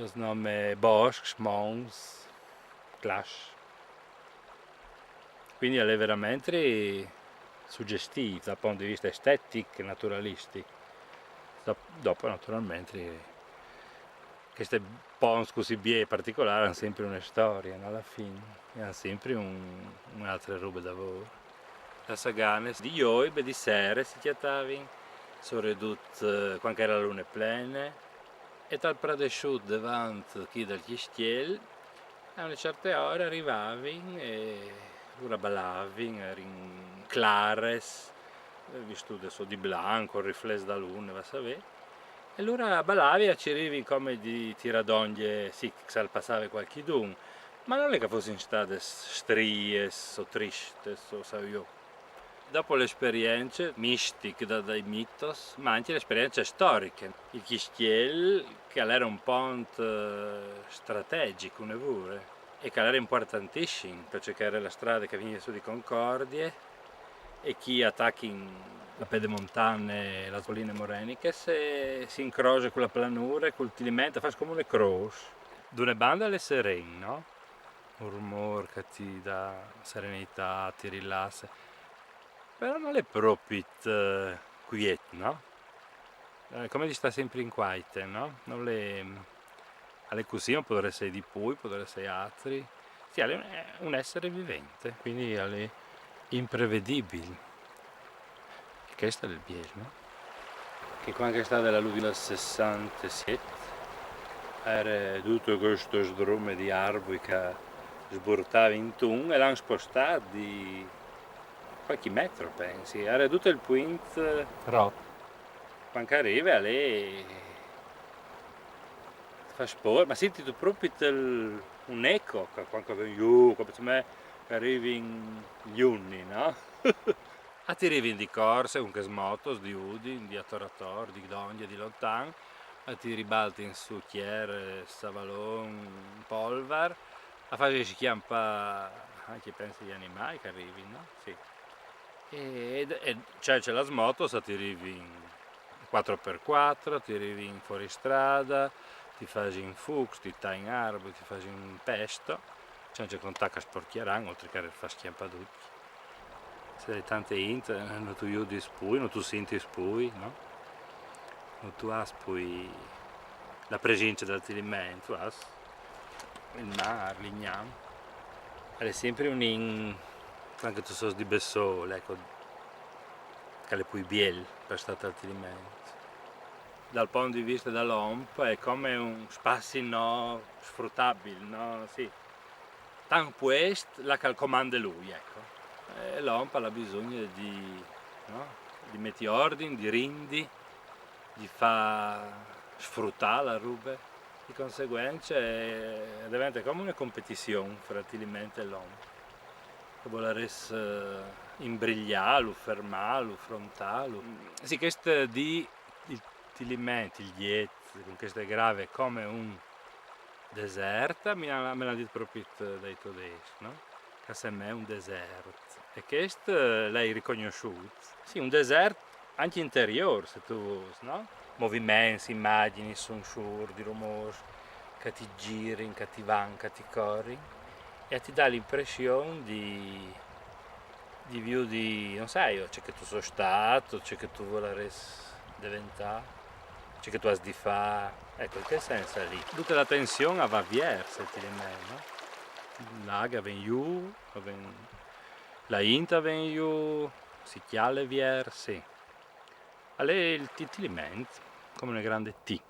das nome Boschi, Mons, Clash. Quindi è veramente suggestivo dal punto di vista estetico e naturalistico. Dopo naturalmente queste ponts così bie particolari hanno sempre una storia, no? Alla fine, e hanno sempre un'altra roba da lavoro. La Sagane di Ioib e di sera si chiamavano, sono ridotte quando era la luna piena, e dal Pradesciut davanti chi dal Chistiel, a una certa ora arrivavano e ora ballavano, erano clares, visto adesso di bianco, il riflesso da luna, va a sapere. E allora ballavi e ci arrivi come di tiradoglie, sì, che passava qualche dun, ma non è che fossero state strie o tristi, so so io. Dopo le esperienze mistiche dai mitos, ma anche le esperienze storiche. Il Chistiel, che era un ponte strategico, pure, e che era importantissimo, perché era la strada che veniva su di Concordie, e chi attacca la pedemontane e le colline moreniche si incrocia con la pianura e col tilimento, fa come le croce. D'una banda è sereno, no? Un rumore che ti dà serenità, ti rilassa, però non è proprio quieto, no? Come di sta sempre in quiete, no? Non è, alle così, ma potrebbe essere di più, potrebbe essere altri. Sì, è un essere vivente, quindi è imprevedibile. E questo è il bello, no? Che quando è stata la luglio del 67 era tutto questo sdrume di arbori che sbortava in tun e l'hanno spostato di qualche metro, pensi. Era tutto il point rotto. Quando arriva lì fa sport, ma senti tu proprio un eco quando viene giù, come se me che arrivi in giugni, no? A ti arrivi di corsa, con che smotos, di udi, di attorator, di donde, di lontano, a ti ribalti in su chiere, savalon, polvar, a fare si chiama anche pensi gli animali che arrivi, no? Sì. E c'è la smoto, se ti arrivi in 4x4, ti arrivi in fuoristrada, ti fai in fuchs, ti tai in arbore, ti fai in pesto, c'è contatto a sporchieranno, oltre che fa schiampa tutti. Se hai tante int, non tu io di spui, non tu senti spui, no? Non tu hai spui la presenza dell'alimento, tu hai il mare, l'igname. È sempre anche tu sos di Bessole, ecco, che le puoi biel per stato alimento. Dal punto di vista dell'OMP è come un spazio no sfruttabile, no? Sì. Tan questo la che comanda lui, ecco. E l'OMP ha bisogno no? Di mettere ordine, di rindi, di far sfruttare la roba. Di conseguenza diventa come una competizione fra l'alimento e l'OMP. Che vuole imbrigliarlo, fermarlo, affrontarlo. Sì, questo di ti alimenti, il diet, con queste grave come un deserto, me l'ha detto proprio dai tedeschi, no? Che se me è un deserto. E questo l'hai riconosciuto. Sì, un deserto anche interiore, se tu vuoi, no? Movimenti, immagini, suoni, di rumori, che ti giri, che ti vanno, che ti corri. E ti dà l'impressione di più di, non sai, c'è che tu sei stato, c'è che tu vorresti diventare, c'è che tu hai di fare, ecco, in che senso è lì? Tutta la tensione va via, se ti rimane, no? L'aga viene giù, la inta viene giù, si chiale via, sì. È il ti alimenta, come una grande T.